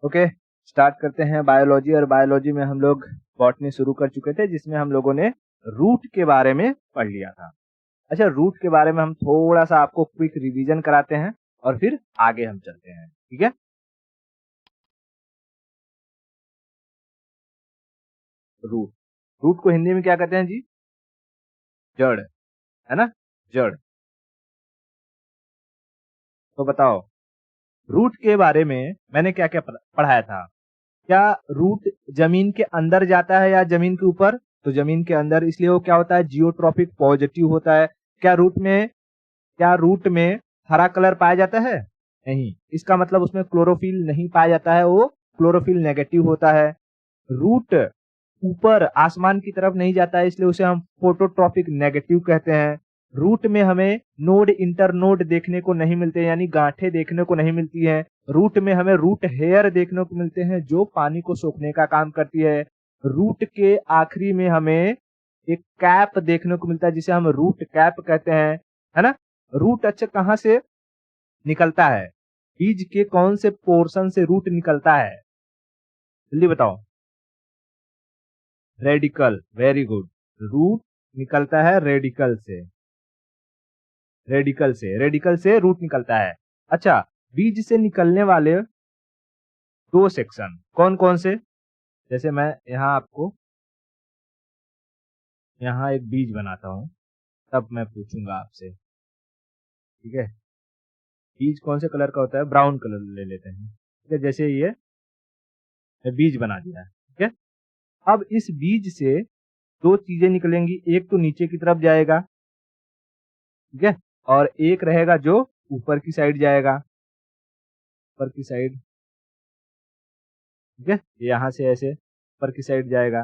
Okay, start करते हैं biology. और बायोलॉजी में हम लोग बॉटनी शुरू कर चुके थे, जिसमें हम लोगों ने रूट के बारे में पढ़ लिया था। अच्छा, रूट के बारे में हम थोड़ा सा आपको क्विक रिवीजन कराते हैं और फिर आगे हम चलते हैं, ठीक है। रूट, रूट को हिंदी में क्या कहते हैं जी? जड़, है ना, जड़। तो बताओ, रूट के बारे में मैंने क्या क्या पढ़ाया था? क्या रूट जमीन के अंदर जाता है या जमीन के ऊपर? तो जमीन के अंदर, इसलिए वो क्या होता है? जियोट्रॉपिक पॉजिटिव होता है। क्या रूट में हरा कलर पाया जाता है? नहीं, इसका मतलब उसमें क्लोरोफिल नहीं पाया जाता है, वो क्लोरोफिल नेगेटिव होता है। रूट ऊपर आसमान की तरफ नहीं जाता है, इसलिए उसे हम फोटोट्रॉपिक नेगेटिव कहते हैं। रूट में हमें नोड इंटरनोड देखने को नहीं मिलते, यानी गांठें देखने को नहीं मिलती हैं। रूट में हमें रूट हेयर देखने को मिलते हैं, जो पानी को सोखने का काम करती है। रूट के आखिरी में हमें एक कैप देखने को मिलता है, जिसे हम रूट कैप कहते हैं, है ना। रूट अच्छा कहाँ से निकलता है? बीज के कौन से पोर्शन से रूट निकलता है? जल्दी बताओ। Radical, very good. रूट निकलता है रेडिकल से, रेडिकल से रूट निकलता है। अच्छा, बीज से निकलने वाले दो सेक्शन कौन कौन से? जैसे मैं यहाँ आपको यहाँ एक बीज बनाता हूँ, तब मैं पूछूंगा आपसे, ठीक है। बीज कौन से कलर का होता है? ब्राउन कलर ले लेते हैं, ठीक है। जैसे ये बीज बना दिया है, ठीक है। अब इस बीज से दो चीजें निकलेंगी, एक तो नीचे की तरफ जाएगा, ठीक है, और एक रहेगा जो ऊपर की साइड जाएगा, ऊपर की साइड, ठीक है। यहाँ से ऐसे ऊपर की साइड जाएगा।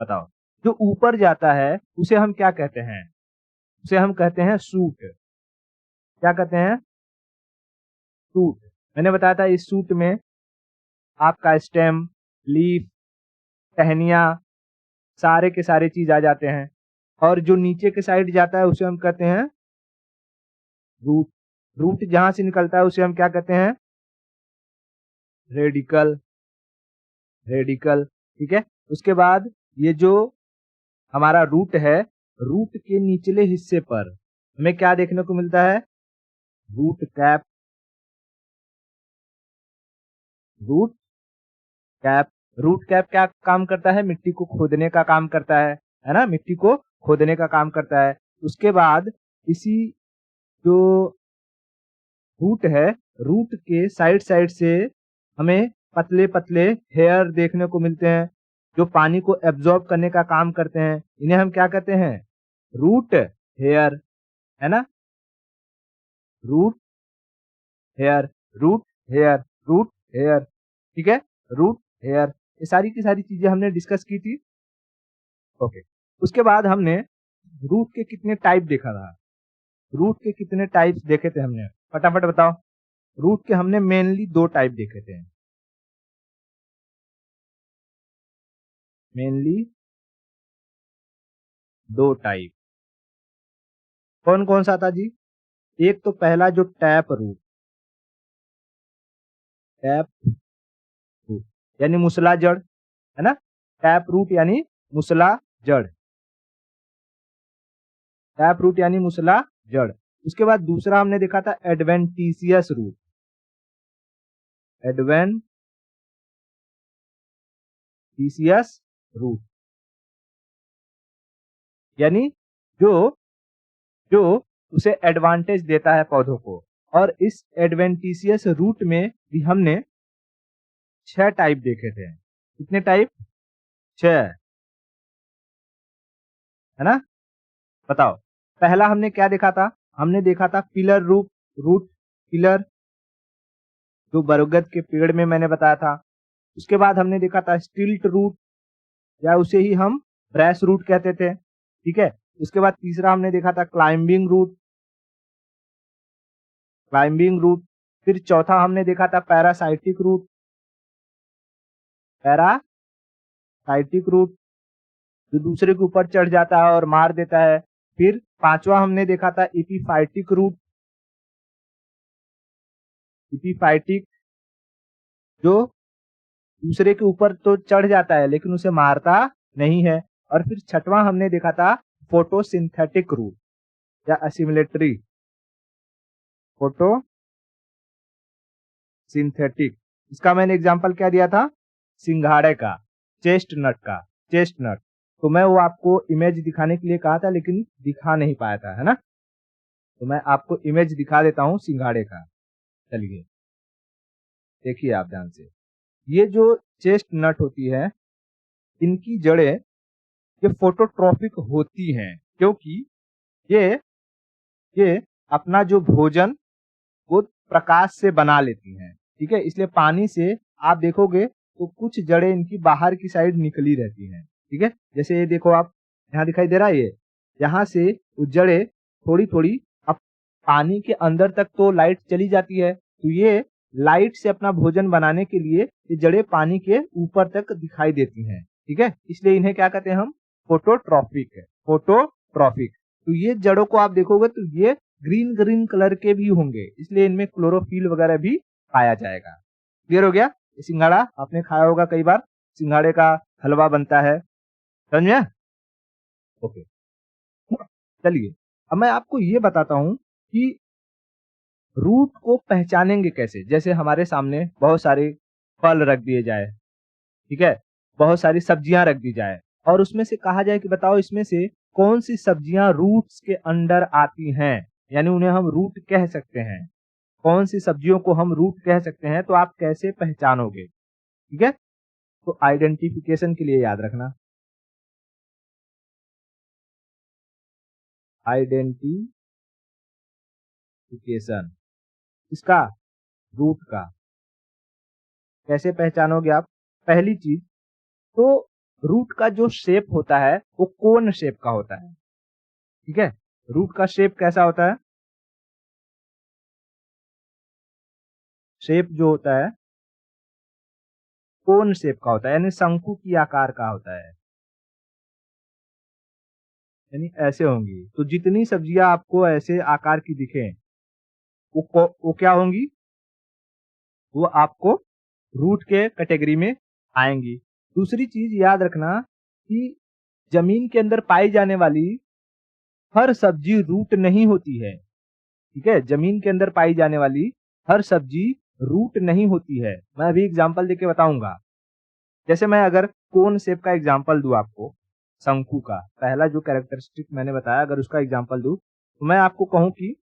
बताओ, जो ऊपर जाता है उसे हम क्या कहते हैं? उसे हम कहते हैं सूट। क्या कहते हैं? सूट। मैंने बताया था इस सूट में आपका स्टेम, लीफ, टहनियाँ, सारे के सारे चीज आ जाते हैं। और जो नीचे के साइड जाता है उसे हम कहते हैं रूट। रूट जहां से निकलता है उसे हम क्या कहते हैं? रेडिकल, रेडिकल, ठीक है। उसके बाद ये जो हमारा रूट है, रूट के निचले हिस्से पर हमें क्या देखने को मिलता है? Root cap, root cap. Root cap क्या काम करता है? मिट्टी को खोदने का काम करता है ना, मिट्टी को खोदने का काम करता है। उसके बाद इसी जो रूट है, रूट के साइड साइड से हमें पतले पतले हेयर देखने को मिलते हैं, जो पानी को एब्जॉर्ब करने का काम करते हैं। इन्हें हम क्या कहते हैं? रूट हेयर, है ना। Root hair, root hair, root hair, ठीक है। रूट हेयर, ये सारी की सारी चीजें हमने डिस्कस की थी। ओके, उसके बाद हमने रूट के कितने टाइप देखा था? रूट के कितने टाइप्स देखे थे हमने? फटाफट बताओ। रूट के हमने मेनली दो टाइप देखे थे, मेनली दो टाइप। कौन कौन सा था जी? एक तो पहला जो टैप रूट, टैप रूट यानी मुसला जड़, है ना। टैप रूट यानी मुसला जड़, टैप रूट यानी मुसला जड़। उसके बाद दूसरा हमने देखा था एडवेंटिशियस रूट, एडवेंटिशियस रूट यानी जो जो उसे एडवांटेज देता है पौधों को। और इस एडवेंटिशियस रूट में भी हमने 6 टाइप देखे थे। कितने टाइप? 6, है ना। बताओ, पहला हमने क्या देखा था? हमने देखा था पिलर रूट, रूट पिलर, जो बरगद के पेड़ में मैंने बताया था। उसके बाद हमने देखा था स्टिल्ट रूट, या उसे ही हम ब्रैस रूट कहते थे, ठीक है। उसके बाद तीसरा हमने देखा था क्लाइंबिंग रूट, क्लाइंबिंग रूट। फिर चौथा हमने देखा था पैरासाइटिक रूट, पैरासाइटिक रूट, जो दूसरे के ऊपर चढ़ जाता है और मार देता है। फिर पांचवा हमने देखा था इपीफाइटिक रूट, इपीफाइटिक जो दूसरे के ऊपर तो चढ़ जाता है लेकिन उसे मारता नहीं है। और फिर छठवां हमने देखा था फोटोसिंथेटिक रूट या असिमिलेटरी फोटोसिंथेटिक। इसका मैंने एग्जांपल क्या दिया था, सिंघाड़े का, चेस्टनट का, चेस्टनट। तो मैं वो आपको इमेज दिखाने के लिए कहा था लेकिन दिखा नहीं पाया था, है ना। तो मैं आपको इमेज दिखा देता हूँ सिंघाड़े का। चलिए देखिए आप ध्यान से, ये जो चेस्टनट होती है इनकी जड़ें ये फोटोट्रॉपिक होती हैं क्योंकि ये ये अपना जो भोजन वो प्रकाश से बना लेती हैं, ठीक है। इसलिए पानी से आप देखोगे तो कुछ जड़ें इनकी बाहर की साइड निकली रहती हैं, ठीक है। जैसे ये देखो आप, यहाँ दिखाई दे रहा है, ये यहाँ से वो जड़ें थोड़ी थोड़ी अब पानी के अंदर तक तो लाइट चली जाती है, तो ये लाइट से अपना भोजन बनाने के लिए ये जड़ें पानी के ऊपर तक दिखाई देती हैं, ठीक है। इसलिए इन्हें क्या कहते हैं हम, फोटोट्रॉपिक है, फोटोट्रॉपिक। तो ये जड़ों को आप देखोगे तो ये ग्रीन ग्रीन कलर के भी होंगे, इसलिए इनमें क्लोरोफिल वगैरह भी पाया जाएगा। क्लियर हो गया। सिंघाड़ा आपने खाया होगा कई बार, सिंघाड़े का हलवा बनता है, समझ में। ओके, चलिए अब मैं आपको ये बताता हूं कि रूट को पहचानेंगे कैसे। जैसे हमारे सामने बहुत सारे फल रख दिए जाए, ठीक है, बहुत सारी सब्जियां रख दी जाए और उसमें से कहा जाए कि बताओ इसमें से कौन सी सब्जियां रूट्स के अंडर आती हैं, यानी उन्हें हम रूट कह सकते हैं। कौन सी सब्जियों को हम रूट कह सकते हैं, तो आप कैसे पहचानोगे, ठीक है। तो आइडेंटिफिकेशन के लिए याद रखना, आइडेंटिफिकेशन इसका, रूट का कैसे पहचानोगे आप। पहली चीज तो रूट का जो शेप होता है वो कोन शेप का होता है, ठीक है। रूट का शेप कैसा होता है, शेप जो होता है कोन शेप का होता है, यानी शंकु की आकार का होता है, यानी ऐसे होंगी। तो जितनी सब्जियां आपको ऐसे आकार की दिखे वो क्या होंगी, वो आपको रूट के कैटेगरी में आएंगी। दूसरी चीज याद रखना कि जमीन के अंदर पाई जाने वाली हर सब्जी रूट नहीं होती है, ठीक है। जमीन के अंदर पाई जाने वाली हर सब्जी रूट नहीं होती है। मैं अभी एग्जांपल देके बताऊंगा। जैसे मैं अगर कोन शेप का एग्जांपल दूं आपको, शंकु का पहला जो कैरेक्टरिस्टिक मैंने बताया, अगर उसका एग्जांपल दूं तो मैं आपको कहूं कि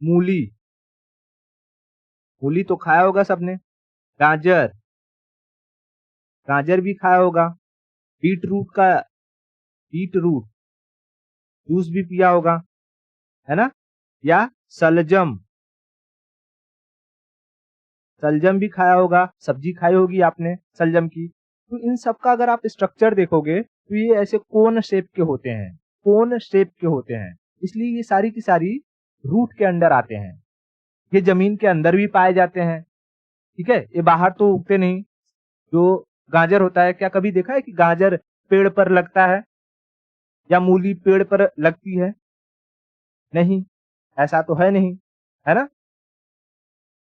मूली, मूली तो खाया होगा सबने। गाजर, गाजर भी खाया होगा। बीट रूट का, बीट रूट जूस भी पिया होगा, है ना। या सलजम, सलजम भी खाया होगा, सब्जी खाई होगी आपने सलजम की। तो इन सब का अगर आप स्ट्रक्चर देखोगे तो ये ऐसे कोन शेप के होते हैं, कोन शेप के होते हैं, इसलिए ये सारी की सारी रूट के अंडर आते हैं। ये जमीन के अंदर भी पाए जाते हैं, ठीक है। ये बाहर तो उगते नहीं। जो गाजर होता है, क्या कभी देखा है कि गाजर पेड़ पर लगता है या मूली पेड़ पर लगती है, नहीं, ऐसा तो है नहीं, है ना।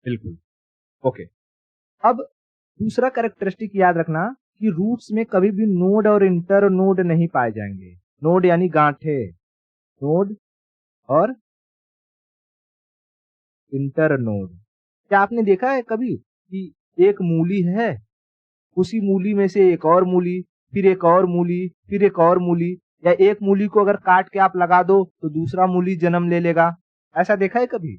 बिल्कुल। ओके, अब दूसरा कैरेक्टरिस्टिक याद रखना कि रूट्स में कभी भी नोड और इंटर नोड नहीं पाए जाएंगे। नोड यानी गांठे, नोड और इंटर नोड। क्या आपने देखा है कभी कि एक मूली है, उसी मूली में से एक और मूली, फिर एक और मूली, फिर एक और मूली, या एक मूली को अगर काट के आप लगा दो तो दूसरा मूली जन्म ले लेगा, ऐसा देखा है कभी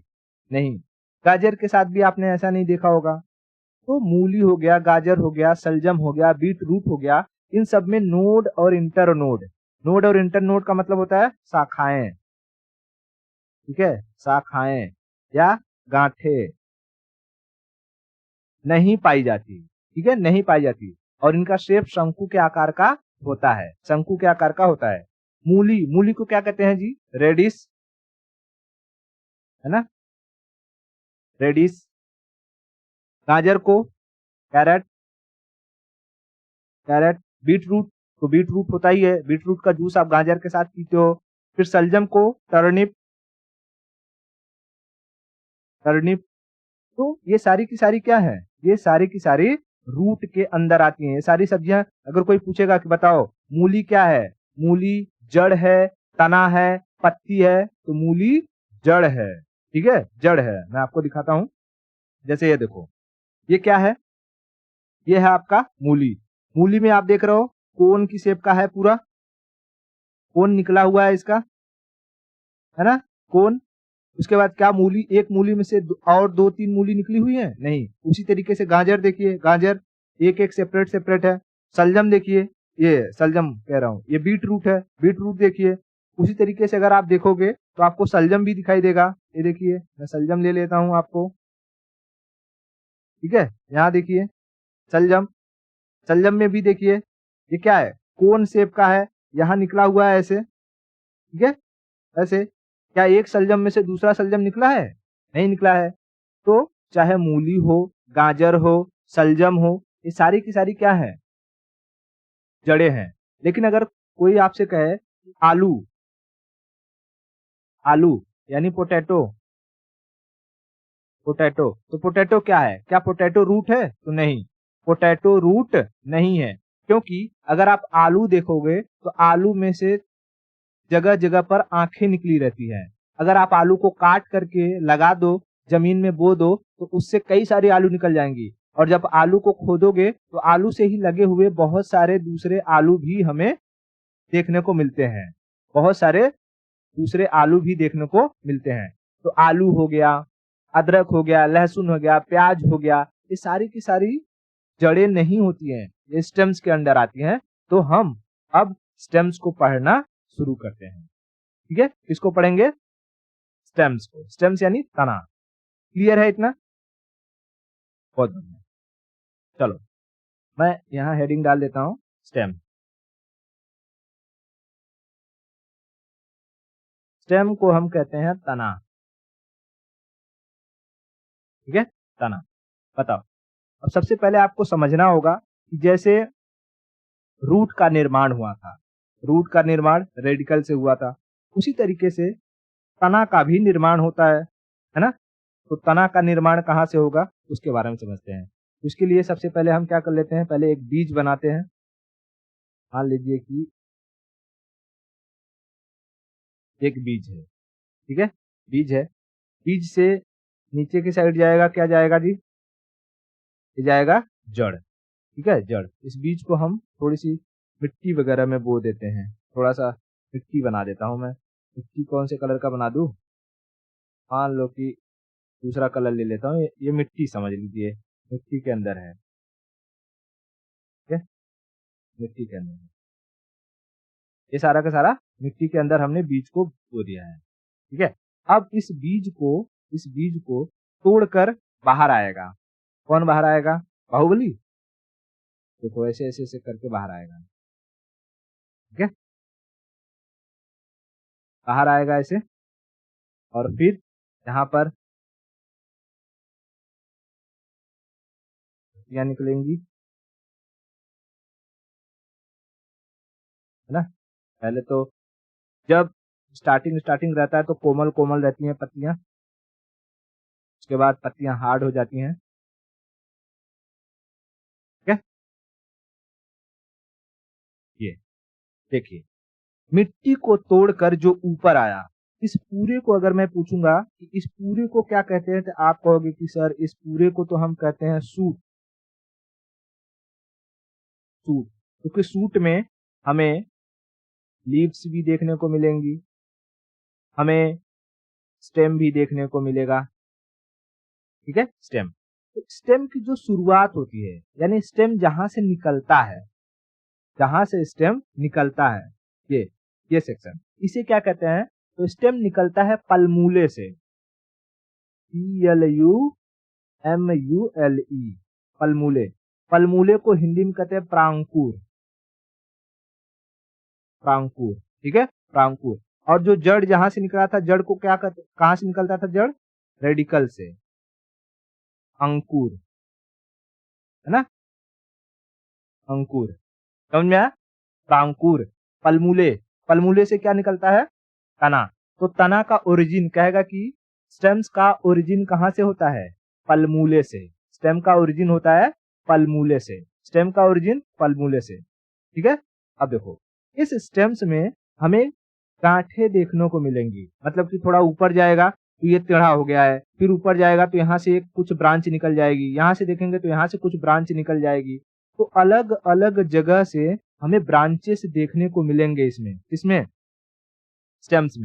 नहीं। गाजर के साथ भी आपने ऐसा नहीं देखा होगा। तो मूली हो गया, गाजर हो गया, सलजम हो गया, बीट रूट हो गया, इन सब में नोड और इंटर नोड, नोड और इंटर नोड का मतलब होता है शाखाएं, ठीक है, शाखाएं या गांठे नहीं पाई जाती, ठीक है, नहीं पाई जाती। और इनका शेप शंकु के आकार का होता है, शंकु के आकार का होता है। मूली, मूली को क्या कहते हैं जी, रेडिस, है ना, रेडिस। गाजर को कैरेट, कैरेट। बीट रूट, तो बीट रूट होता ही है, बीट रूट का जूस आप गाजर के साथ पीते हो। फिर सलजम को टर्निप, टर्निप। तो ये सारी की सारी क्या है, ये सारी की सारी रूट के अंदर आती हैं। ये सारी सब्जियां, अगर कोई पूछेगा कि बताओ मूली क्या है, मूली जड़ है, तना है, पत्ती है, तो मूली जड़ है। ठीक है, जड़ है। मैं आपको दिखाता हूं, जैसे ये देखो, ये क्या है, ये है आपका मूली। मूली में आप देख रहे हो कोन की शेप का है, पूरा कोन निकला हुआ है इसका, है ना, कोन। उसके बाद क्या, मूली, एक मूली में से और 2-3 मूली निकली हुई है, नहीं। उसी तरीके से गाजर देखिए, गाजर एक एक सेपरेट सेपरेट है। सलजम देखिए, ये सलजम कह रहा हूँ, ये बीट रूट है, बीट रूट देखिए। उसी तरीके से अगर आप देखोगे तो आपको सलजम भी दिखाई देगा। ये देखिए, मैं सलजम ले लेता हूँ आपको, ठीक है। यहाँ देखिए सलजम, सलजम में भी देखिए ये क्या है, कोन शेप का है, यहाँ निकला हुआ है ऐसे, ठीक है, ऐसे। क्या एक सलजम में से दूसरा सलजम निकला है, नहीं निकला है। तो चाहे मूली हो, गाजर हो, सलजम हो, ये सारी की सारी क्या है, जड़ें हैं। लेकिन अगर कोई आपसे कहे आलू, आलू यानी पोटैटो, पोटैटो, तो पोटैटो क्या है, क्या पोटैटो रूट है, तो नहीं, पोटैटो रूट नहीं है। क्योंकि अगर आप आलू देखोगे तो आलू में से जगह जगह पर आंखें निकली रहती हैं। अगर आप आलू को काट करके लगा दो, जमीन में बो दो, तो उससे कई सारे आलू निकल जाएंगी। और जब आलू को खोदोगे तो आलू से ही लगे हुए बहुत सारे दूसरे आलू भी हमें देखने को मिलते हैं, बहुत सारे दूसरे आलू भी देखने को मिलते हैं। तो आलू हो गया, अदरक हो गया, लहसुन हो गया, प्याज हो गया, ये सारी की सारी जड़ें नहीं होती हैं, ये स्टेम्स के अंदर आती हैं। तो हम अब स्टेम्स को पढ़ना शुरू करते हैं। ठीक है, किसको पढ़ेंगे, स्टेम्स को। स्टेम्स यानी तना। क्लियर है इतना, बहुत बढ़िया। चलो मैं यहाँ हेडिंग डाल देता हूँ, स्टेम। स्टेम को हम कहते हैं तना, ठीक है, तना। बताओ, अब सबसे पहले आपको समझना होगा कि जैसे रूट का निर्माण हुआ था, रूट का निर्माण रेडिकल से हुआ था, उसी तरीके से तना का भी निर्माण होता है ना। तो तना का निर्माण कहाँ से होगा, उसके बारे में समझते हैं। उसके लिए सबसे पहले हम क्या कर लेते हैं, पहले एक बीज बनाते हैं। मान लीजिए कि एक बीज है, ठीक है, बीज है। बीज से नीचे की साइड जाएगा, क्या जाएगा जी, ये जाएगा जड़, ठीक है, जड़। इस बीज को हम थोड़ी सी मिट्टी वगैरह में बो देते हैं, थोड़ा सा मिट्टी बना देता हूं मैं। मिट्टी कौन से कलर का बना दूं, मान लो कि दूसरा कलर ले लेता हूँ, ये मिट्टी समझ लीजिए, मिट्टी के अंदर है, ठीक है, मिट्टी के अंदर है। ये सारा का सारा मिट्टी के अंदर हमने बीज को बो दिया है, ठीक है। अब इस बीज को तोड़कर बाहर आएगा। कौन बाहर आएगा, बाहुबली। देखो ऐसे ऐसे ऐसे करके बाहर आएगा, ठीक है, बाहर आएगा ऐसे। और फिर यहाँ पर पत्तियां निकलेंगी, है ना। पहले तो जब स्टार्टिंग स्टार्टिंग रहता है तो कोमल कोमल रहती हैं पत्तियां, उसके बाद पत्तियां हार्ड हो जाती हैं, ठीक है। ये देखिए, मिट्टी को तोड़कर जो ऊपर आया, इस पूरे को अगर मैं पूछूंगा कि इस पूरे को क्या कहते हैं, तो आप कहोगे कि सर इस पूरे को तो हम कहते हैं सूट। सूट, क्योंकि सूट में हमें लीव्स भी देखने को मिलेंगी, हमें स्टेम भी देखने को मिलेगा, ठीक है, स्टेम। तो स्टेम की जो शुरुआत होती है, यानी स्टेम जहां से निकलता है, जहां से स्टेम निकलता है, ये सेक्शन, इसे क्या कहते हैं, तो स्टेम निकलता है पलमूले से, PLUMULE, पलमूले। पलमूले को हिंदी में कहते हैं प्रांकुर, प्रांकुर, ठीक है, प्रांकुर। और जो जड़ जहां से निकला था, जड़ को क्या कहते, कहां से निकलता था जड़, रेडिकल से, अंकुर, है ना, अंकुर, समझ में आया। प्रांकुर, पलमूले, पलमूले से क्या निकलता है, तना। तो तना का ओरिजिन कहेगा कि स्टेम्स का ओरिजिन कहां से होता है, पलमूले से। स्टेम का ओरिजिन होता है पलमूले से, स्टेम का ओरिजिन पलमूले से। ठीक है, अब देखो इस स्टेम्स में हमें गांठें देखने को मिलेंगी, मतलब कि थोड़ा ऊपर जाएगा तो ये टेढ़ा हो गया है, फिर ऊपर जाएगा तो यहाँ से कुछ ब्रांच निकल जाएगी, यहाँ से देखेंगे तो यहाँ से कुछ ब्रांच निकल जाएगी। तो अलग अलग जगह से हमें ब्रांचेस देखने को मिलेंगे इसमें स्टेम्स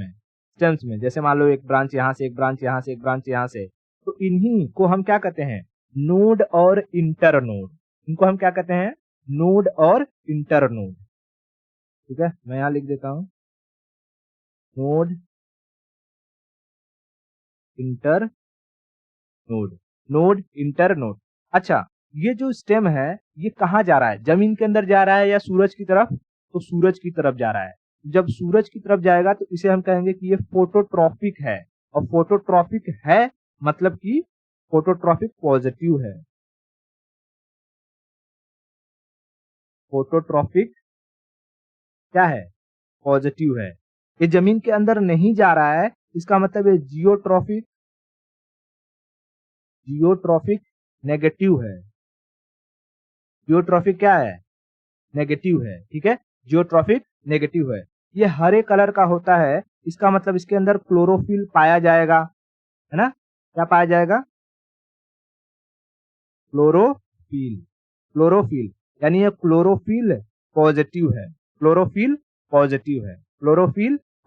में जैसे मान लो एक ब्रांच यहाँ से, एक ब्रांच यहाँ से, एक ब्रांच यहाँ से, तो इन्हीं को हम क्या कहते हैं, नोड और इंटरनोड। इनको हम क्या कहते हैं, नोड और इंटरनोड। ठीक है, मैं यहाँ लिख देता हूं नोड इंटरनोड, नोड इंटरनोड। अच्छा, ये जो स्टेम है ये कहाँ जा रहा है, जमीन के अंदर जा रहा है या सूरज की तरफ? तो सूरज की तरफ जा रहा है। जब सूरज की तरफ जाएगा तो इसे हम कहेंगे कि ये फोटोट्रॉपिक है, और फोटोट्रॉपिक है मतलब कि फोटोट्रॉपिक पॉजिटिव है। फोटोट्रॉपिक क्या है, पॉजिटिव है। ये जमीन के अंदर नहीं जा रहा है, इसका मतलब ये जियोट्रॉपिक नेगेटिव है। जियोट्रॉपिक क्या है, नेगेटिव है। ठीक है, जियोट्रॉपिक नेगेटिव है। ये हरे कलर का होता है, इसका मतलब इसके अंदर क्लोरोफिल पाया जाएगा, है ना। क्या पाया जाएगा, क्लोरोफिल, यानी ये क्लोरोफिल पॉजिटिव है, क्लोरोफिल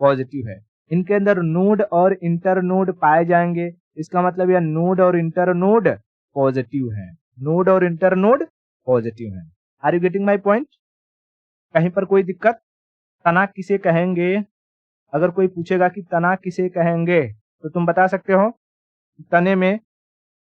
पॉजिटिव है। इनके अंदर नोड और इंटरनोड पाए जाएंगे, इसका मतलब यह नोड और इंटरनोड पॉजिटिव है, नोड और इंटरनोड पॉजिटिव है। Are you getting my point? कहीं पर कोई दिक्कत? तना किसे कहेंगे, अगर कोई पूछेगा कि तना किसे कहेंगे तो तुम बता सकते हो, तने में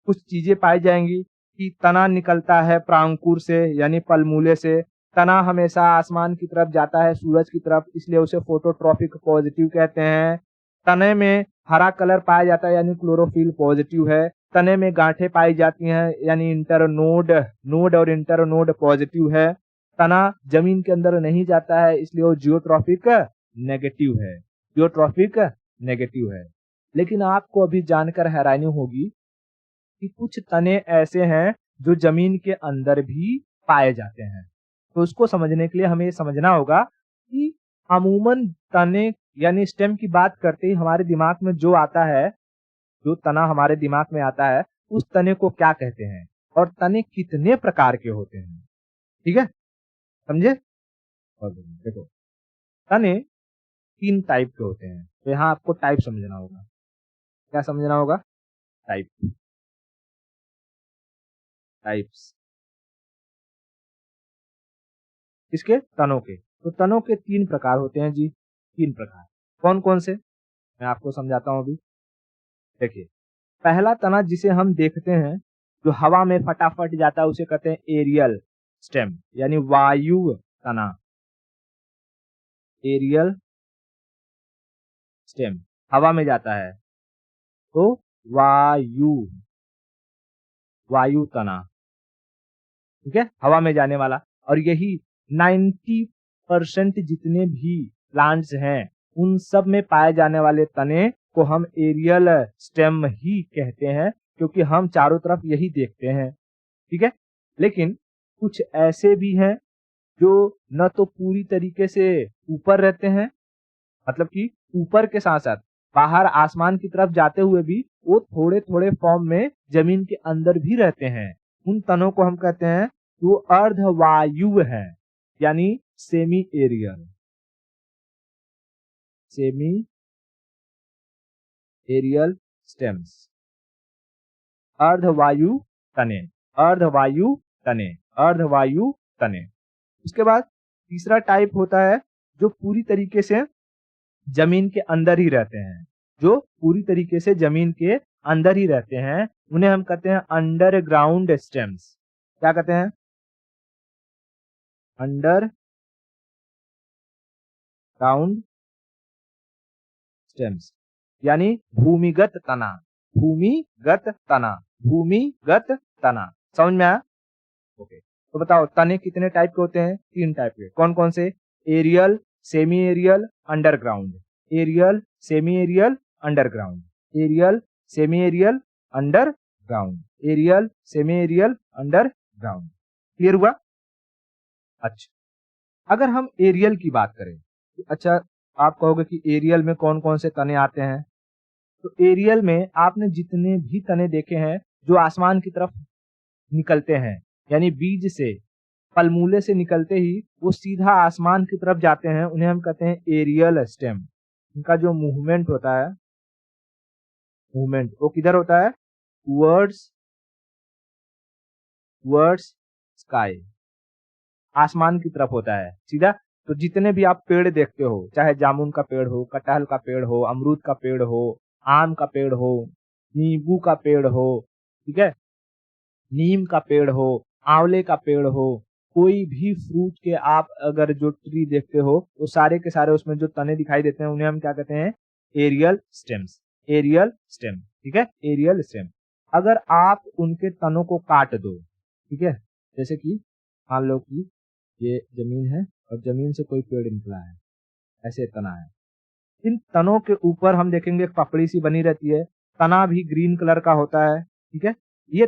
कुछ चीजें पाई जाएंगी कि तना निकलता है प्रांकुर से यानी पलमूले से, तना हमेशा आसमान की तरफ जाता है, सूरज की तरफ, इसलिए उसे फोटोट्रॉपिक पॉजिटिव कहते हैं। तने में हरा कलर पाया जाता है यानी क्लोरोफिल पॉजिटिव है। तने में गांठें पाई जाती हैं यानी इंटरनोड, नोड और इंटरनोड पॉजिटिव है। तना जमीन के अंदर नहीं जाता है इसलिए वो जियोट्रॉपिक नेगेटिव है। लेकिन आपको अभी जानकर हैरानी होगी कि कुछ तने ऐसे हैं जो जमीन के अंदर भी पाए जाते हैं। तो उसको समझने के लिए हमें समझना होगा कि अमूमन तने यानी स्टेम की बात करते ही हमारे दिमाग में जो आता है, जो तना हमारे दिमाग में आता है, उस तने को क्या कहते हैं और तने कितने प्रकार के होते हैं। ठीक है, समझे? और देखो तने 3 टाइप के होते हैं, तो यहाँ आपको टाइप समझना होगा। क्या समझना होगा? टाइप्स किसके? तनों के। तो तनों के 3 प्रकार होते हैं जी, 3 प्रकार। कौन कौन से, मैं आपको समझाता हूं अभी। देखिए, पहला तना जिसे हम देखते हैं जो हवा में फटाफट जाता है उसे कहते हैं एरियल स्टेम यानी वायु तना। एरियल स्टेम हवा में जाता है तो वायु तना। ठीक है, हवा में जाने वाला। और यही 90% जितने भी प्लांट्स हैं उन सब में पाए जाने वाले तने को हम एरियल स्टेम ही कहते हैं, क्योंकि हम चारों तरफ यही देखते हैं। ठीक है, लेकिन कुछ ऐसे भी हैं जो न तो पूरी तरीके से ऊपर रहते हैं, मतलब कि ऊपर के साथ साथ बाहर आसमान की तरफ जाते हुए भी वो थोड़े थोड़े फॉर्म में जमीन के अंदर भी रहते हैं। उन तनों को हम कहते हैं वो अर्धवायु है यानी सेमी एरियल स्टेम्स। अर्धवायु तने, अर्धवायु तने। उसके बाद तीसरा टाइप होता है जो पूरी तरीके से जमीन के अंदर ही रहते हैं, उन्हें हम कहते हैं अंडरग्राउंड स्टेम्स। क्या कहते हैं? अंडरग्राउंड स्टेम्स यानी भूमिगत तना। समझ में आया? ओके, तो बताओ तने कितने टाइप के होते हैं? 3 टाइप के। कौन कौन से? Aerial, semi aerial, underground. Aerial, semi aerial, underground. Ground, aerial, semi aerial, underground. Clear हुआ? अच्छा, अगर हम एरियल की बात करें, अच्छा आप कहोगे कि एरियल में कौन कौन से तने आते हैं? तो एरियल में आपने जितने भी तने देखे हैं जो आसमान की तरफ निकलते हैं, यानी बीज से, पलमूले से निकलते ही वो सीधा आसमान की तरफ जाते हैं, उन्हें हम कहते हैं एरियल स्टेम। इनका जो मूवमेंट होता है, मूवमेंट वो किधर होता है? टुवर्ड्स स्काई, आसमान की तरफ होता है सीधा। तो जितने भी आप पेड़ देखते हो, चाहे जामुन का पेड़ हो, कटहल का पेड़ हो, अमरूद का पेड़ हो, आम का पेड़ हो, नींबू का पेड़ हो, ठीक है, नीम का पेड़ हो, आंवले का पेड़ हो, कोई भी फ्रूट के आप अगर जो ट्री देखते हो, वो सारे के सारे उसमें जो तने दिखाई देते हैं उन्हें हम क्या कहते हैं? Aerial stems. एरियल स्टेम, ठीक है, एरियल स्टेम। अगर आप उनके तनों को काट दो, ठीक है, जैसे कि मान लो कि ये जमीन है और जमीन से कोई पेड़ निकला है, ऐसे तना है, इन तनों के ऊपर हम देखेंगे एक पपड़ी सी बनी रहती है, तना भी ग्रीन कलर का होता है, ठीक है। ये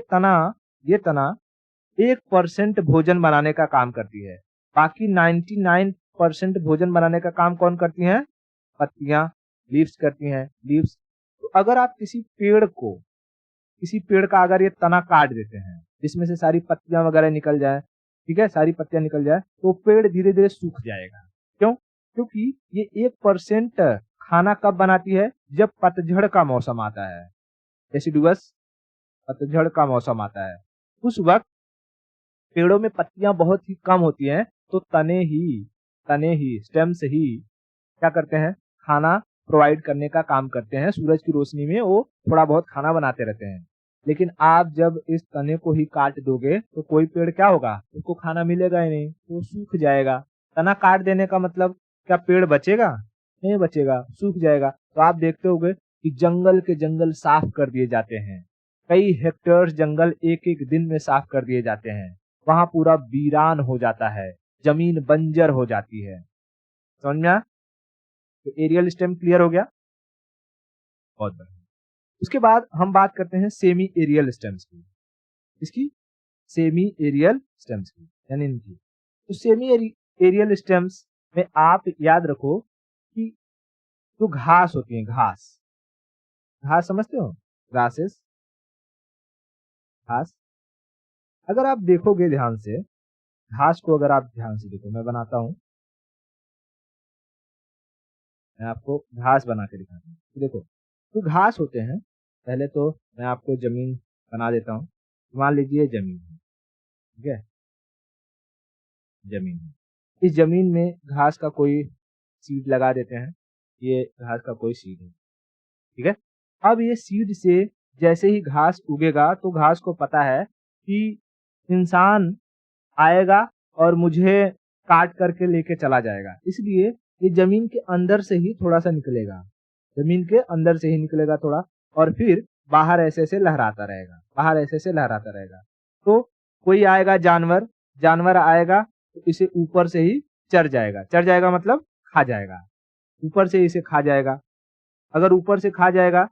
तना 1% भोजन बनाने का काम करती है, बाकी 99% भोजन बनाने का काम कौन करती हैं? पत्तियां, लीव्स करती हैं, लीव्स। तो अगर आप किसी पेड़ का अगर ये तना काट देते हैं, जिसमें से सारी पत्तियां वगैरह निकल जाए, ठीक है, सारी पत्तियां निकल जाए, तो पेड़ धीरे धीरे सूख जाएगा। क्यों? क्योंकि ये 1% खाना कब बनाती है? जब पतझड़ का मौसम आता है, डेसिडुअस, पतझड़ का मौसम आता है, उस वक्त पेड़ों में पत्तियां बहुत ही कम होती हैं, तो तने ही स्टेम्स ही क्या करते हैं? खाना प्रोवाइड करने का काम करते हैं। सूरज की रोशनी में वो थोड़ा बहुत खाना बनाते रहते हैं। लेकिन आप जब इस तने को ही काट दोगे तो कोई पेड़ क्या होगा? उसको खाना मिलेगा ही नहीं, वो सूख जाएगा। तना काट देने का मतलब क्या पेड़ बचेगा? नहीं बचेगा, सूख जाएगा। तो आप देखते होगे कि जंगल के जंगल साफ कर दिए जाते हैं, कई हेक्टेयर जंगल एक एक दिन में साफ कर दिए जाते हैं, वहां पूरा वीरान हो जाता है, जमीन बंजर हो जाती है। समझ में आया? तो एरियल स्टेम क्लियर हो गया? बहुत बढ़िया। उसके बाद हम बात करते हैं सेमी एरियल स्टेम्स की, इसकी सेमी एरियल स्टेम्स की, यानी इनकी। तो सेमी एरियल स्टेम्स में आप याद रखो कि जो घास होती है, घास समझते हो? ग्रासेस, घास। अगर आप देखोगे ध्यान से, घास को अगर आप ध्यान से देखो, मैं बनाता हूं, मैं आपको घास बना के दिखाता हूँ। तो देखो, जो घास होते हैं, पहले तो मैं आपको जमीन बना देता हूँ। मान लीजिए जमीन है, ठीक है, जमीन है। इस जमीन में घास का कोई सीड लगा देते हैं, ये घास का कोई सीड है, ठीक है। अब ये सीड से जैसे ही घास उगेगा तो घास को पता है कि इंसान आएगा और मुझे काट करके लेके चला जाएगा, इसलिए ये जमीन के अंदर से ही थोड़ा सा निकलेगा, जमीन के अंदर से ही निकलेगा थोड़ा, और फिर बाहर ऐसे ऐसे लहराता रहेगा, बाहर ऐसे ऐसे लहराता रहेगा। तो कोई आएगा, जानवर आएगा तो इसे ऊपर से ही चढ़ जाएगा मतलब खा जाएगा, ऊपर से इसे खा जाएगा। अगर ऊपर से खा जाएगा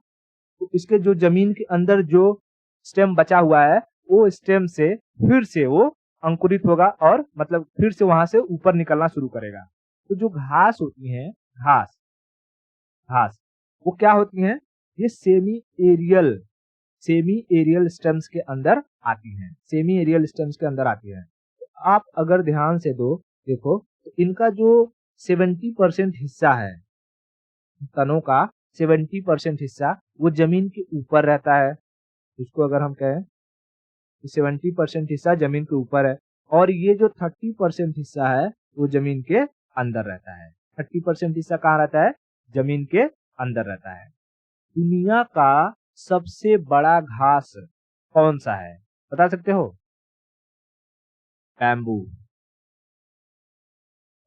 तो इसके जो जमीन के अंदर जो स्टेम बचा हुआ है, वो स्टेम से फिर से वो अंकुरित होगा और मतलब फिर से वहां से ऊपर निकलना शुरू करेगा। तो जो घास होती है, घास वो क्या होती हैं? ये सेमी एरियल स्टेम्स के अंदर आती हैं, सेमी एरियल स्टेम्स के अंदर आती हैं। तो आप अगर ध्यान से देखो तो इनका जो 70% हिस्सा है, तनों का 70% हिस्सा वो जमीन के ऊपर रहता है। इसको अगर हम कहें तो 70% हिस्सा जमीन के ऊपर है, और ये जो 30% हिस्सा है वो जमीन के अंदर रहता है। 30% हिस्सा कहाँ रहता है? जमीन के अंदर रहता है। दुनिया का सबसे बड़ा घास कौन सा है, बता सकते हो? बैम्बू,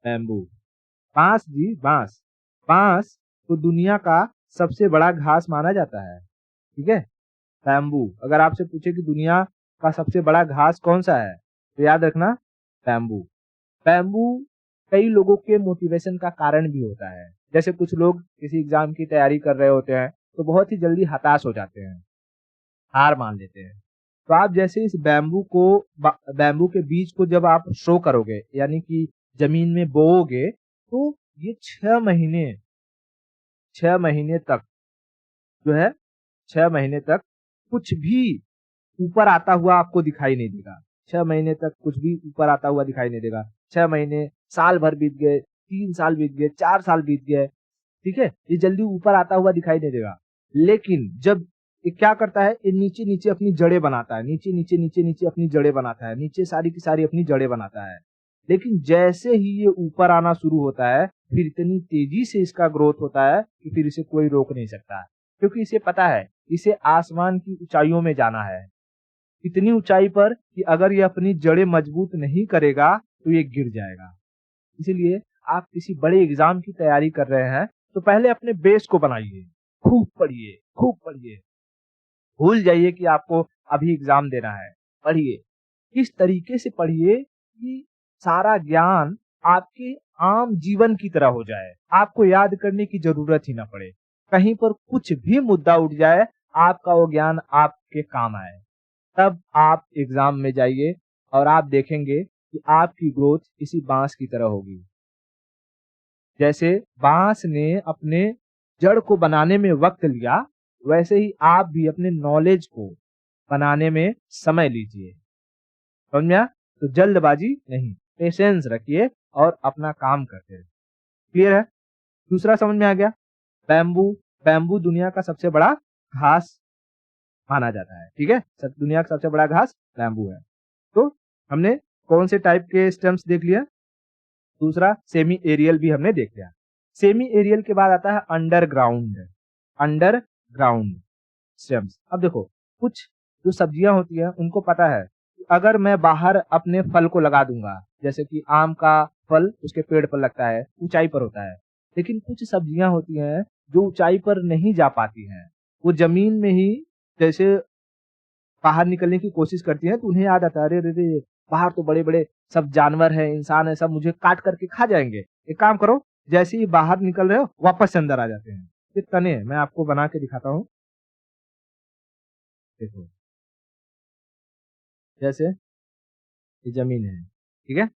बैम्बू, बांस जी, बांस तो दुनिया का सबसे बड़ा घास माना जाता है, ठीक है। बैम्बू, अगर आपसे पूछे कि दुनिया का सबसे बड़ा घास कौन सा है, तो याद रखना बैम्बू। बैम्बू कई लोगों के मोटिवेशन का कारण भी होता है। जैसे कुछ लोग किसी एग्जाम की तैयारी कर रहे होते हैं तो बहुत ही जल्दी हताश हो जाते हैं, हार मान लेते हैं। तो आप जैसे इस बैम्बू के बीज को जब आप शो करोगे, यानी कि जमीन में बोओगे, तो ये 6 महीने तक जो है 6 महीने तक कुछ भी ऊपर आता हुआ आपको दिखाई नहीं देगा। 6 महीने तक कुछ भी ऊपर आता हुआ दिखाई नहीं देगा। 6 महीने, साल भर बीत गए, 3 साल बीत गए, 4 साल बीत गए, ठीक है, ये जल्दी ऊपर आता हुआ दिखाई नहीं देगा। लेकिन जब ये क्या करता है, ये नीचे नीचे अपनी जड़ें बनाता है, नीचे नीचे नीचे नीचे अपनी जड़ें बनाता है, नीचे सारी की सारी अपनी जड़ें बनाता है। लेकिन जैसे ही ये ऊपर आना शुरू होता है, फिर इतनी तेजी से इसका ग्रोथ होता है कि फिर इसे कोई रोक नहीं सकता, क्योंकि इसे पता है इसे आसमान की ऊंचाइयों में जाना है, इतनी ऊंचाई पर कि अगर ये अपनी जड़ें मजबूत नहीं करेगा तो ये गिर जाएगा। इसीलिए आप किसी बड़े एग्जाम की तैयारी कर रहे हैं तो पहले अपने बेस को बनाइए, खूब पढ़िए, खूब पढ़िए। भूल जाइए कि आपको अभी एग्जाम देना है, पढ़िए। इस तरीके से पढ़िए कि सारा ज्ञान आपके आम जीवन की तरह हो जाए, आपको याद करने की जरूरत ही ना पड़े। कहीं पर कुछ भी मुद्दा उठ जाए, आपका वो ज्ञान आपके काम आए। तब आप एग्जाम में जाइए और आप देखेंगे कि आपकी ग्रोथ इसी बांस की तरह होगी। जैसे बांस ने अपने जड़ को बनाने में वक्त लिया, वैसे ही आप भी अपने नॉलेज को बनाने में समय लीजिए। समझ में आया? तो जल्दबाजी नहीं, पेशेंस रखिए और अपना काम करते रहिए। क्लियर है? दूसरा समझ में आ गया? बैम्बू, बैम्बू दुनिया का सबसे बड़ा घास माना जाता है, ठीक है। दुनिया का सबसे बड़ा घास बैम्बू है। तो हमने कौन से टाइप के स्टेम्स देख लिया। दूसरा सेमी एरियल भी हमने देख लिया। सेमी एरियल के बाद आता है अंडरग्राउंड, अंडरग्राउंड स्टेम्स। अब देखो, कुछ जो सब्जियां होती हैं उनको पता है कि अगर मैं बाहर अपने फल को लगा दूंगा, जैसे कि आम का फल उसके पेड़ पर लगता है, ऊंचाई पर होता है। लेकिन कुछ सब्जियां होती हैं जो ऊंचाई पर नहीं जा पाती हैं, वो जमीन में ही जैसे बाहर निकलने की कोशिश करती हैं, तो उन्हें याद आता है, अरे रे रे, बाहर तो बड़े बड़े सब जानवर हैं, इंसान है, सब मुझे काट करके खा जाएंगे। एक काम करो, जैसे ही बाहर निकल रहे हो वापस से अंदर आ जाते हैं। ये तने मैं आपको बना के दिखाता हूँ। देखो, जैसे ये जमीन है, ठीक है,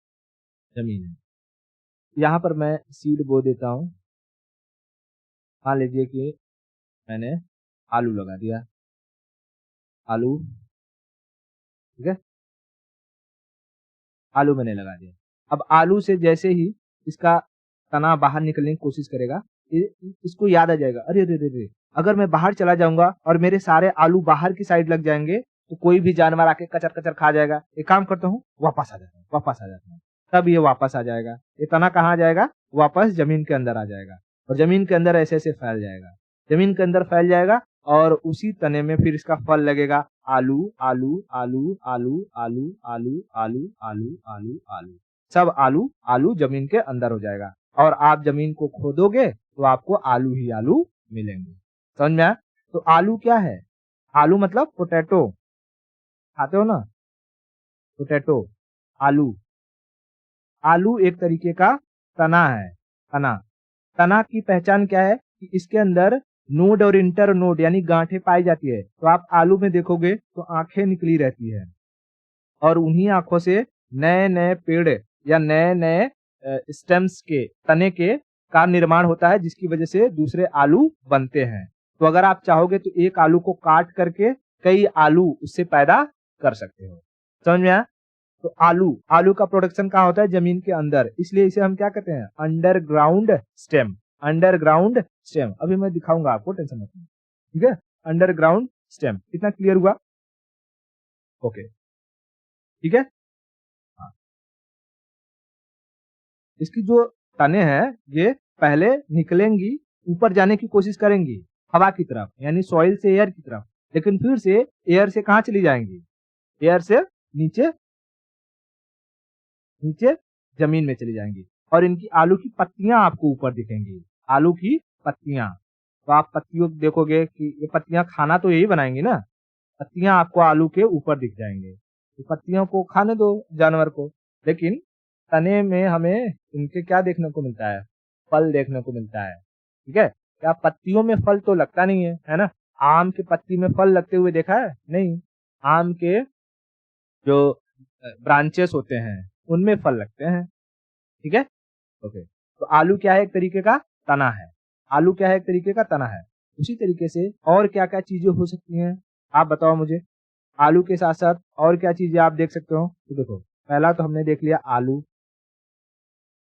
जमीन है, यहाँ पर मैं सीड बो देता हूँ। मान लीजिए कि मैंने आलू लगा दिया, आलू, ठीक है, आलू मैंने लगा दिया। अब आलू से जैसे ही इसका तना बाहर निकलने की कोशिश करेगा, इसको याद आ जाएगा, अरे रे रे रे, अगर मैं बाहर चला जाऊंगा और मेरे सारे आलू बाहर की साइड लग जाएंगे तो कोई भी जानवर आके कचर कचर खा जाएगा। एक काम करता हूँ, वापस आ जाता हूँ, वापस आ जाता हूँ। तब ये वापस आ जाएगा, ये तना कहाँ आ जाएगा, वापस जमीन के अंदर आ जाएगा, और जमीन के अंदर ऐसे ऐसे फैल जाएगा, जमीन के अंदर फैल जाएगा, और उसी तने में फिर इसका फल लगेगा, आलू आलू आलू आलू आलू आलू आलू आलू आलू आलू, सब आलू आलू जमीन के अंदर हो जाएगा, और आप जमीन को खोदोगे तो आपको आलू ही आलू मिलेंगे। समझ में आया? तो आलू क्या है? आलू मतलब पोटैटो, खाते हो ना, पोटैटो, आलू। आलू एक तरीके का तना है, तना। तना की पहचान क्या है कि इसके अंदर नोड और इंटर नोड यानी गांठें पाई जाती है। तो आप आलू में देखोगे तो आंखें निकली रहती है, और उन्हीं आंखों से नए नए पेड़ या नए नए स्टेम्स के, तने के का निर्माण होता है, जिसकी वजह से दूसरे आलू बनते हैं। तो अगर आप चाहोगे तो एक आलू को काट करके कई आलू उससे पैदा कर सकते हो। समझ में आया? तो आलू, आलू का प्रोडक्शन कहाँ होता है, जमीन के अंदर, इसलिए इसे हम क्या कहते हैं, अंडरग्राउंड स्टेम, अंडरग्राउंड स्टेम। अभी मैं दिखाऊंगा आपको, टेंशन मत लीजिए, ठीक है। अंडरग्राउंड स्टेम, इतना क्लियर हुआ? ओके, ठीक है। हाँ, इसकी जो तने हैं ये पहले निकलेंगी, ऊपर जाने की कोशिश करेंगी हवा की तरफ, यानी सॉइल से एयर की तरफ, लेकिन फिर से एयर से कहाँ चली जाएंगी, एयर से नीचे, नीचे जमीन में चली जाएंगी, और इनकी आलू की पत्तियां आपको ऊपर दिखेंगी, आलू की पत्तियां। तो आप पत्तियों को देखोगे कि ये पत्तियां खाना तो यही बनाएंगी ना, पत्तियां आपको आलू के ऊपर दिख जाएंगे। तो पत्तियों को खाने दो जानवर को, लेकिन तने में हमें इनके क्या देखने को मिलता है, फल देखने को मिलता है, ठीक है। क्या पत्तियों में फल तो लगता नहीं है, है ना। आम के पत्ती में फल लगते हुए देखा है? नहीं। आम के जो ब्रांचेस होते हैं उनमें फल लगते हैं। ठीक है? ओके। तो आलू क्या है? एक तरीके का तना है। आलू क्या है? एक तरीके का तना है। उसी तरीके से और क्या-क्या चीजें हो सकती हैं? आप बताओ मुझे। आलू के साथ-साथ और क्या चीजें आप देख सकते हो? तो देखो, पहला तो हमने देख लिया आलू।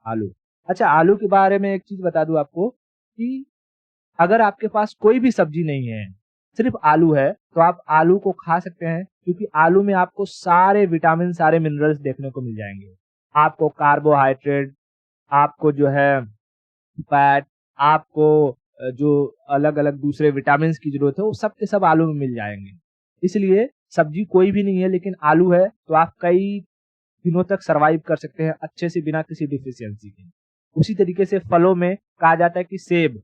आलू। अच्छा, आलू के बारे में एक चीज बता दूं आपको कि अगर आपके पास कोई भी सब्जी नहीं है, सिर्फ आलू है, तो आप आलू को खा सकते हैं क्योंकि आलू में आपको सारे विटामिन, सारे मिनरल्स देखने को मिल जाएंगे। आपको कार्बोहाइड्रेट, आपको जो है फैट, आपको जो अलग-अलग दूसरे विटामिन्स की ज़रूरत है, वो सब के सब आलू में मिल जाएँगे। इसलिए सब्ज़ी कोई भी नहीं है लेकिन आलू है, तो आप कई दिनों तक सर्वाइव कर सकते हैं अच्छे से बिना किसी डिफिशियंसी के। उसी तरीके से फलों में कहा जाता है कि सेब,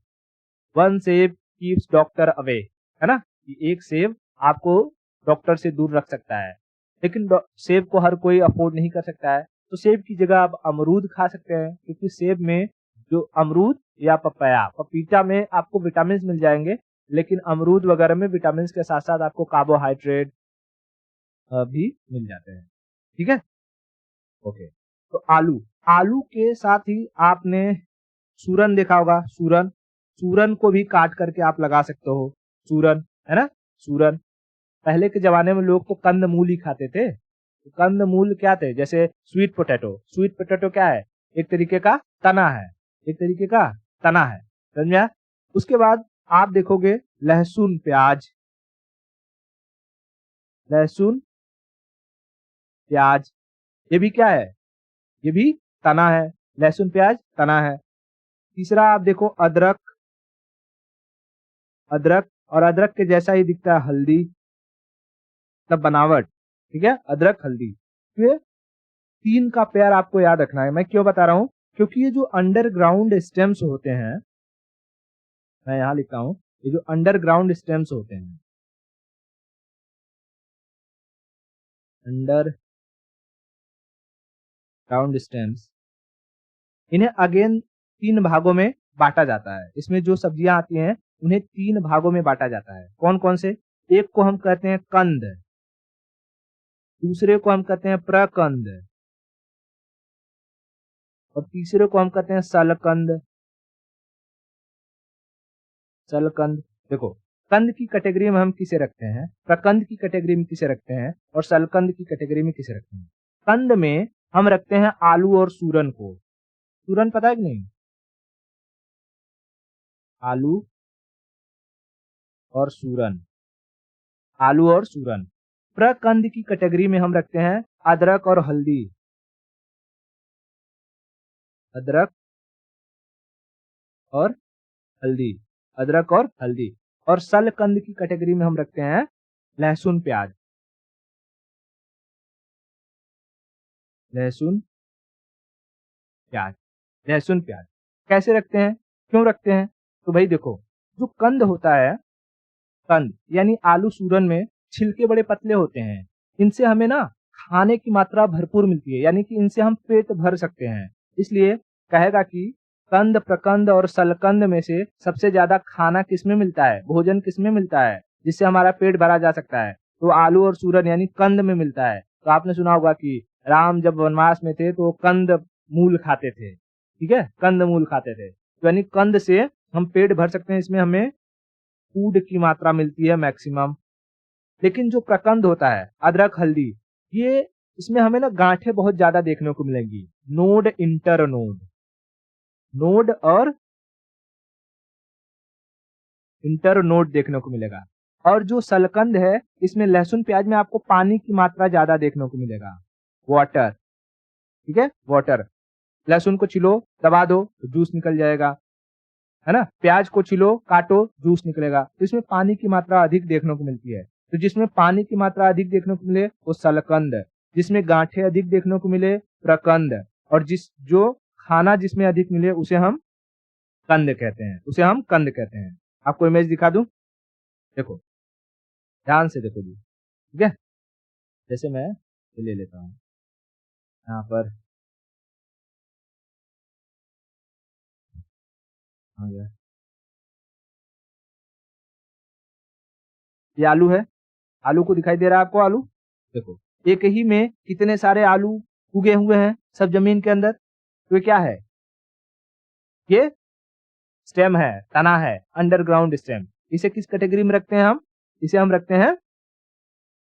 वन सेब कीप्स डॉक्टर अवे, है ना? कि एक सेब आपको डॉक्टर से दूर रख सकता है। लेकिन सेब को हर कोई अफोर्ड नहीं कर सकता है, तो सेब की जगह आप अमरूद खा सकते हैं क्योंकि सेब में जो अमरूद या पपाया, पपीता में आपको विटामिन्स मिल जाएँगे, लेकिन अमरूद वगैरह में विटामिन्स के साथ-साथ आपको कार्बोहाइड्रेट भी मिल जाते हैं। ठीक है? ओके। तो आलू, आलू के साथ ही आपने सूरन देखा होगा, सूरन। सूरन को भी काट करके आप लगा सकते हो, सूरन, है ना? सूरन। पहले के ज़माने में लोग तो कंद-मूल ही खाते थे। तो कंद-मूल क्या थे? जैसे स्वीट पोटैटो। स्वीट पोटैटो क्या है? एक तरीके का तना है। एक तरीके का तना है। समझ में आया? उसके बाद आप देखोगे लहसुन, प्याज, लहसुन, प्याज, ये भी क्या है? ये भी तना है। लहसुन, प्याज तना है। तीसरा आप देखो अदरक, अदरक और अदरक के जैसा ही दिखता है हल्दी, मतलब बनावट, ठीक है? अदरक, हल्दी। ये 3 का पेयर आपको याद रखना है। मैं क्यों बता रहा हूँ? क्योंकि ये जो अंडरग्राउंड स्टेम्स होते हैं, मैं यहाँ लिखता हूँ, ये जो अंडरग्राउंड स्टेम्स होते हैं, अंडरग्राउंड स्टेम्स, इन्हें अगेन 3 भागों में बाँटा जाता है। इसमें जो सब्जियाँ आती हैं, उन्हें 3 भागों में बाँटा जाता है। कौन-कौन से? एक को हम कहते हैं कंद, दूसरे को हम कहते हैं प्रकंद और तीसरे को हम कहते हैं सलकंद। सलकंद। देखो, कंद की कैटेगरी में हम किसे रखते हैं, प्रकंद की कैटेगरी में किसे रखते हैं और सलकंद की कैटेगरी में किसे रखते हैं? कंद में हम रखते हैं आलू और सूरन को। सूरन पता है कि नहीं? आलू और सूरन, आलू और सूरन। प्रकंद की कैटेगरी में हम रखते हैं अदरक और हल्दी, अदरक और हल्दी, अदरक और हल्दी। और सलकंद की कैटेगरी में हम रखते हैं लहसुन, प्याज, लहसुन, प्याज, लहसुन, प्याज। कैसे रखते हैं? क्यों रखते हैं? तो भाई देखो, जो कंद होता है, कंद यानी आलू सूरन में छिलके बड़े पतले होते हैं। इनसे हमें ना खाने की मात्रा भरपूर मिलती है, यानी कि इनसे हम पेट भर सकते हैं। इसलिए कहेगा कि कंद, प्रकंद और सलकंद में से सबसे ज्यादा खाना किसमें मिलता है, भोजन किसमें मिलता है, जिससे हमारा पेट भरा जा सकता है? तो आलू और सूरन यानी कंद में मिलता है। तो आपने सुना होगा कि राम जब वनवास में थे तो वो कंद मूल खाते थे, ठीक है? कंद मूल खाते थे, तो यानी कंद से हम पेट भर सकते हैं। इसमें हमें फूड की मात्रा मिलती है मैक्सिमम। लेकिन जो प्रकंद होता है, अदरक, हल्दी, ये इसमें हमें ना गांठें बहुत ज्यादा देखने को मिलेंगी। नोड, इंटरनोड, नोड और इंटरनोड देखने को मिलेगा। और जो सलकंद है, इसमें लहसुन, प्याज में आपको पानी की मात्रा ज्यादा देखने को मिलेगा, वाटर, ठीक है? वाटर। लहसुन को छिलो, दबा दो तो जूस निकल जाएगा, है ना? प्याज को छिलो, काटो, जूस निकलेगा। तो इसमें पानी की मात्रा अधिक देखने को मिलती है। तो जिसमें पानी की मात्रा अधिक देखने को मिले वो सलकंद, जिसमें गांठें अधिक देखने को मिले प्रकंद, और जो खाना जिसमें अधिक मिले उसे हम कंद कहते हैं, उसे हम कंद कहते हैं। आपको इमेज दिखा दूं? देखो, ध्यान से देखो जी, ठीक है? जैसे मैं ये ले लेता हूँ यहाँ पर, आ गया। ये आलू है, आलू को दिखाई दे रहा है आपको आलू? देखो, एक ही में कितने सारे आलू उगे हुए हैं सब जमीन के अंदर। तो ये क्या है? ये स्टेम है, तना है, अंडरग्राउंड स्टेम। इसे किस कैटेगरी में रखते हैं हम? इसे हम रखते हैं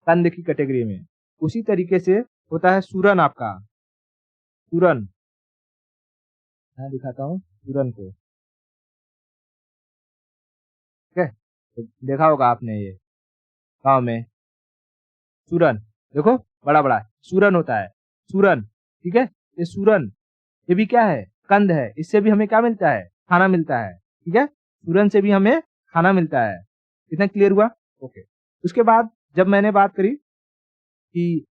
कंद की कैटेगरी में। उसी तरीके से होता है सूरन आपका, सूरन, मैं दिखाता हूँ सूरन को, ठीक है? तो देखा होगा आपने ये गाँव में सूरन, देखो बड़ा बड़ा सूरन होता है, सूरन, ठीक है? ये सूरन, ये भी क्या है? कंद है। इससे भी हमें क्या मिलता है? खाना मिलता है, ठीक है? सूरन से भी हमें खाना मिलता है। इतना क्लियर हुआ? ओके। उसके बाद जब मैंने बात करी कि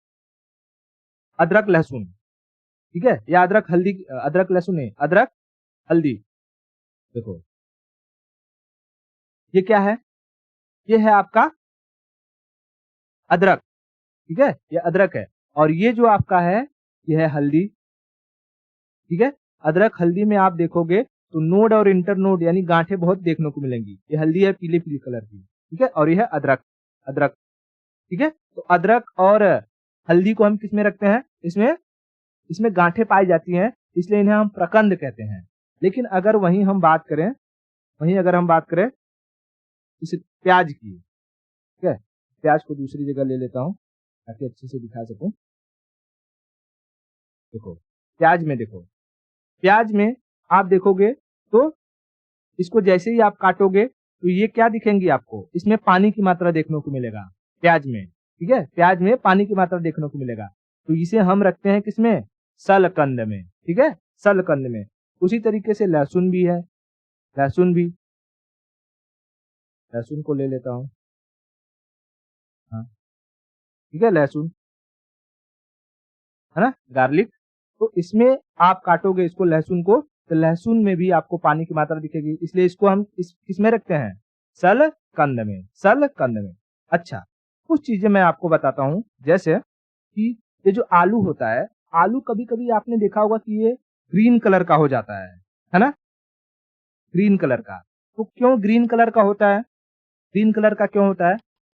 अदरक लहसुन, ठीक है? या अदरक हल्दी, अदरक लहसुन नहीं, अदरक हल्दी। देखो ये क्या है? ये है आपका अदरक, ठीक है? ये अदरक है। और ये जो आपका है, ये है हल्दी, ठीक है? अदरक हल्दी में आप देखोगे तो नोड और इंटरनोड यानी गांठें बहुत देखने को मिलेंगी। ये हल्दी है पीले पीले कलर की, ठीक है? और ये है अदरक, अदरक, ठीक है? तो अदरक और हल्दी को हम किस में रखते हैं? इसमें इसमें गांठें पाई जाती हैं, इसलिए इन्हें हम प्रकंद कहते हैं। लेकिन अगर वहीं हम बात करें, वहीं अगर हम बात करें इस प्याज की, ठीक है? प्याज को दूसरी जगह ले लेता हूं ताकि अच्छे से दिखा सकूं। देखो प्याज में, देखो प्याज में आप देखोगे तो इसको जैसे ही आप काटोगे तो ये क्या दिखेंगी आपको? इसमें पानी की मात्रा देखने को मिलेगा प्याज में, ठीक है? प्याज में पानी की मात्रा देखने को मिलेगा। तो इसे हम रखते हैं किसमें? सलकंद में, ठीक है? सलकंद में। उसी तरीके से लहसुन भी है, लहसुन भी, लहसुन को ले लेता हूं, हाँ, ठीक है? लहसुन है ना, गार्लिक। तो इसमें आप काटोगे इसको, लहसुन को, तो लहसुन में भी आपको पानी की मात्रा दिखेगी, इसलिए इसको हम किसमें रखते हैं? सलकंद में, सलकंद में। अच्छा, कुछ चीजें मैं आपको बताता हूँ, जैसे कि ये जो आलू होता है, आलू कभी कभी आपने देखा होगा कि ये ग्रीन कलर का हो जाता है ना? ग्रीन कलर का। तो क्यों ग्रीन कलर का होता है? ग्रीन कलर का क्यों होता है?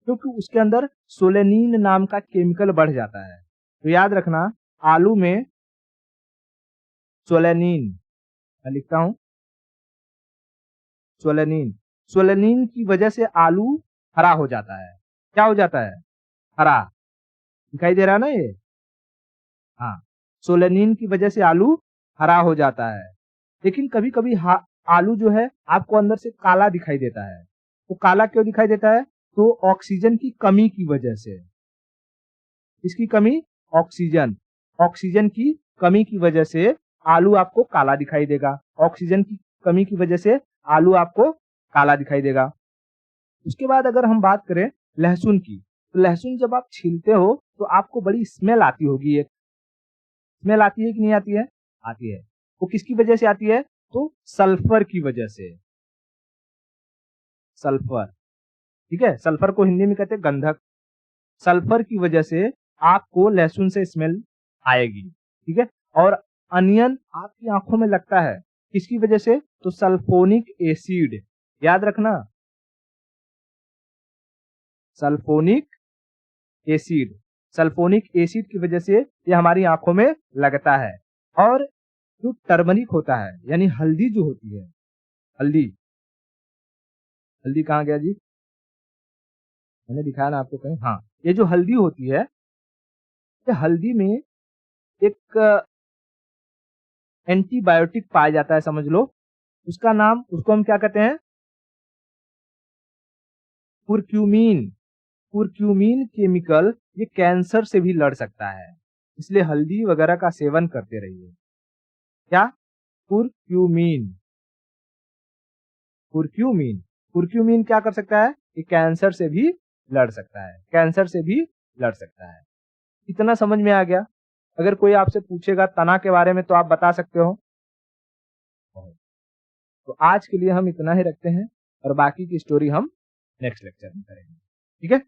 क्योंकि उसके अंदर सोलेनिन नाम का केमिकल बढ़ जाता है। तो याद रखना, आलू में सोलेनिन, मैं लिखता हूं सोलेनिन, सोलेनिन की वजह से आलू हरा हो जाता है। क्या हो जाता है? हरा। दिखाई दे रहा है ना ये? हाँ, सोलेनिन की वजह से आलू हरा हो जाता है। लेकिन कभी कभी आलू जो है आपको अंदर से काला दिखाई देता है। तो काला क्यों दिखाई देता है? तो ऑक्सीजन की कमी की वजह से। इसकी कमी, ऑक्सीजन, ऑक्सीजन की कमी की वजह से आलू आपको काला दिखाई देगा। ऑक्सीजन की कमी की वजह से आलू आपको काला दिखाई देगा। उसके बाद अगर हम बात करें लहसुन की, तो लहसुन जब आप छीलते हो तो आपको बड़ी स्मेल आती होगी। एक स्मेल आती है कि नहीं आती है? आती है। वो किसकी वजह से आती है? तो सल्फर की वजह से। सल्फर, ठीक है? सल्फर को हिंदी में कहते हैं गंधक। सल्फर की वजह से आपको लहसुन से स्मेल आएगी, ठीक है? और अनियन आपकी आंखों में लगता है, किसकी वजह से? तो सल्फोनिक एसिड, याद रखना, सल्फोनिक एसिड, सल्फोनिक एसिड की वजह से ये हमारी आंखों में लगता है। और जो टर्मरिक होता है यानी हल्दी जो होती है, हल्दी, हल्दी कहाँ गया जी? मैंने दिखाया ना आपको कहीं? हाँ, ये जो हल्दी होती है, ये हल्दी में एक एंटीबायोटिक पाया जाता है, समझ लो। उसका नाम, उसको हम क्या कहते हैं? कुरक्यूमिन। कुरक्यूमिन केमिकल ये कैंसर से भी लड़ सकता है, इसलिए हल्दी वगैरह का सेवन करते रहिए। क्या? कुरक्यूमिन, कुरक्यूमिन, कुरक्यूमिन क्या कर सकता है? ये कैंसर से भी लड़ सकता है, कैंसर से भी लड़ सकता है। इतना समझ में आ गया? अगर कोई आपसे पूछेगा तना के बारे में तो आप बता सकते हो। तो आज के लिए हम इतना ही रखते हैं और बाकी की स्टोरी हम नेक्स्ट लेक्चर में करेंगे, ठीक है?